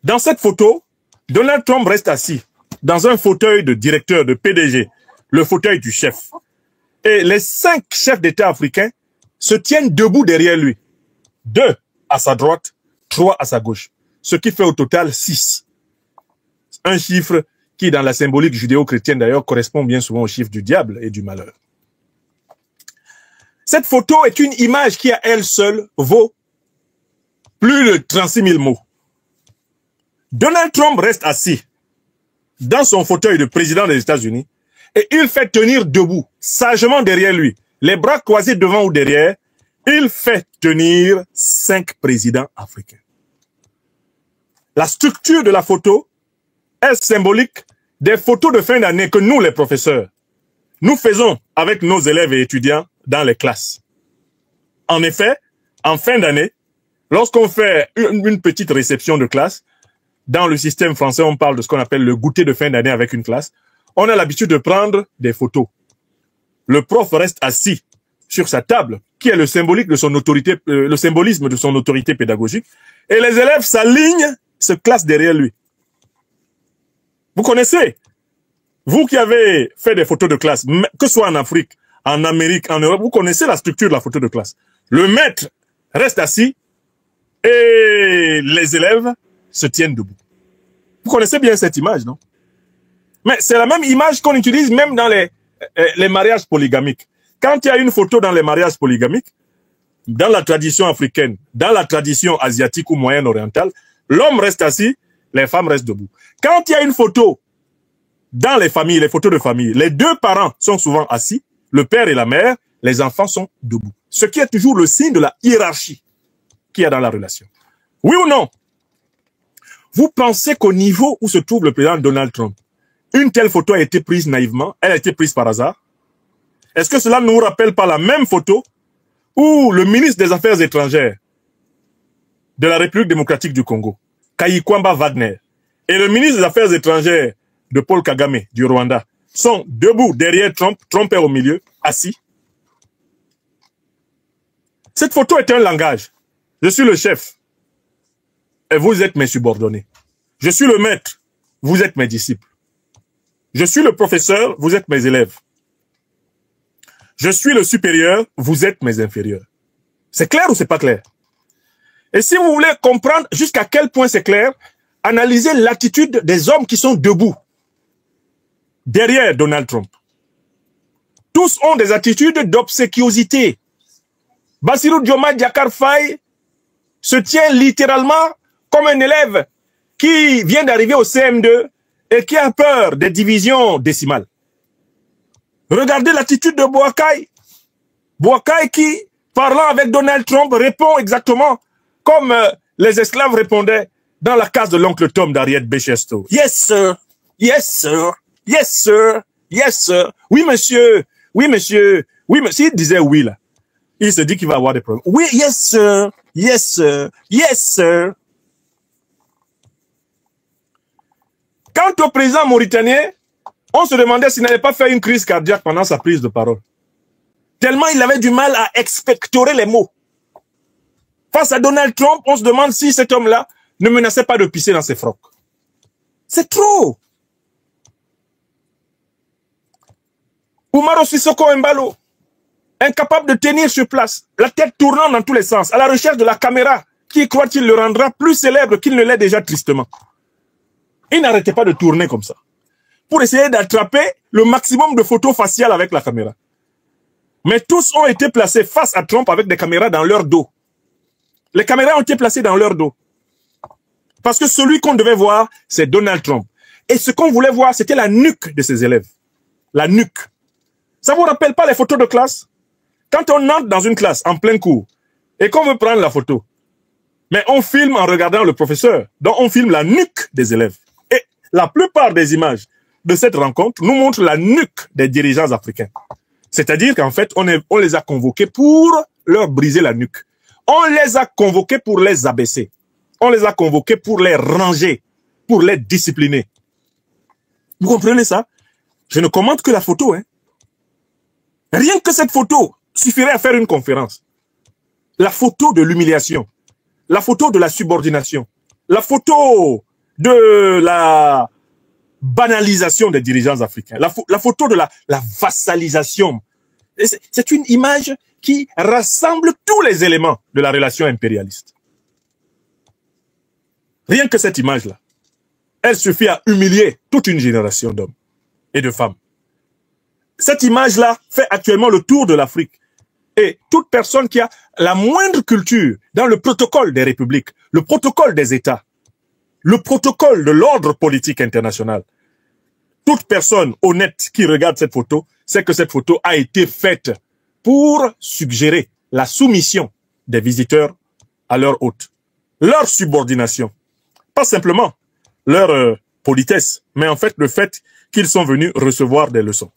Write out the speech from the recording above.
Dans cette photo, Donald Trump reste assis dans un fauteuil de directeur, de PDG, le fauteuil du chef. Et les 5 chefs d'État africains se tiennent debout derrière lui. 2 à sa droite, 3 à sa gauche. Ce qui fait au total 6. Un chiffre qui, dans la symbolique judéo-chrétienne d'ailleurs, correspond bien souvent au chiffre du diable et du malheur. Cette photo est une image qui, à elle seule, vaut plus de 36 000 mots. Donald Trump reste assis dans son fauteuil de président des États-Unis et il fait tenir debout, sagement derrière lui, les bras croisés devant ou derrière, il fait tenir 5 présidents africains. La structure de la photo est symbolique des photos de fin d'année que nous, les professeurs, nous faisons avec nos élèves et étudiants dans les classes. En effet, en fin d'année, lorsqu'on fait une petite réception de classe, dans le système français, on parle de ce qu'on appelle le goûter de fin d'année avec une classe. On a l'habitude de prendre des photos. Le prof reste assis sur sa table, qui est le symbolique de son autorité, le symbolisme de son autorité pédagogique, et les élèves s'alignent, se classent derrière lui. Vous connaissez, vous qui avez fait des photos de classe, que ce soit en Afrique, en Amérique, en Europe, vous connaissez la structure de la photo de classe. Le maître reste assis et les élèves se tiennent debout. Vous connaissez bien cette image, non? Mais c'est la même image qu'on utilise même dans les mariages polygamiques. Quand il y a une photo dans les mariages polygamiques, dans la tradition africaine, dans la tradition asiatique ou moyenne-orientale, l'homme reste assis, les femmes restent debout. Quand il y a une photo dans les familles, les photos de famille, les 2 parents sont souvent assis, le père et la mère, les enfants sont debout. Ce qui est toujours le signe de la hiérarchie qu'il y a dans la relation. Oui ou non? Vous pensez qu'au niveau où se trouve le président Donald Trump, une telle photo a été prise naïvement? Elle a été prise par hasard? Est-ce que cela ne nous rappelle pas la même photo où le ministre des Affaires étrangères de la République démocratique du Congo, Kayishema Wagner, et le ministre des Affaires étrangères de Paul Kagame du Rwanda sont debout derrière Trump, Trump est au milieu, assis? Cette photo est un langage. Je suis le chef. Et vous êtes mes subordonnés. Je suis le maître, vous êtes mes disciples. Je suis le professeur, vous êtes mes élèves. Je suis le supérieur, vous êtes mes inférieurs. C'est clair ou c'est pas clair? Et si vous voulez comprendre jusqu'à quel point c'est clair, analysez l'attitude des hommes qui sont debout derrière Donald Trump. Tous ont des attitudes d'obséquiosité. Bassirou Diomaye Diakhar Faye se tient littéralement comme un élève qui vient d'arriver au CM2 et qui a peur des divisions décimales. Regardez l'attitude de Boakai. Boakai qui, parlant avec Donald Trump, répond exactement comme les esclaves répondaient dans la case de l'oncle Tom d'Harriet Bechesto. Yes, sir. Yes, sir. Yes, sir. Yes, sir. Oui, monsieur. Oui, monsieur. Oui, monsieur. S'il disait oui, là, il se dit qu'il va avoir des problèmes. Oui, yes, sir. Yes, sir. Yes, sir. Quant au président mauritanien, on se demandait s'il n'avait pas fait une crise cardiaque pendant sa prise de parole. Tellement il avait du mal à expectorer les mots. Face à Donald Trump, on se demande si cet homme-là ne menaçait pas de pisser dans ses frocs. C'est trop. Umaro Sissoko Embalo, incapable de tenir sur place, la tête tournant dans tous les sens, à la recherche de la caméra, qui croit-il le rendra plus célèbre qu'il ne l'est déjà tristement. Il n'arrêtait pas de tourner comme ça, pour essayer d'attraper le maximum de photos faciales avec la caméra. Mais tous ont été placés face à Trump avec des caméras dans leur dos. Les caméras ont été placées dans leur dos. Parce que celui qu'on devait voir, c'est Donald Trump. Et ce qu'on voulait voir, c'était la nuque de ses élèves. La nuque. Ça vous rappelle pas les photos de classe? Quand on entre dans une classe en plein cours et qu'on veut prendre la photo, mais on filme en regardant le professeur. Donc on filme la nuque des élèves. Et la plupart des images de cette rencontre nous montrent la nuque des dirigeants africains. C'est-à-dire qu'en fait, on les a convoqués pour leur briser la nuque. On les a convoqués pour les abaisser. On les a convoqués pour les ranger, pour les discipliner. Vous comprenez ça? Je ne commente que la photo. Hein. Rien que cette photo suffirait à faire une conférence. La photo de l'humiliation. La photo de la subordination. La photo de la banalisation des dirigeants africains, la photo de la vassalisation. C'est une image qui rassemble tous les éléments de la relation impérialiste. Rien que cette image-là, elle suffit à humilier toute une génération d'hommes et de femmes. Cette image-là fait actuellement le tour de l'Afrique. Et toute personne qui a la moindre culture dans le protocole des républiques, le protocole des États, le protocole de l'ordre politique international, toute personne honnête qui regarde cette photo sait que cette photo a été faite pour suggérer la soumission des visiteurs à leur hôte, leur subordination. Pas simplement leur politesse, mais en fait le fait qu'ils sont venus recevoir des leçons.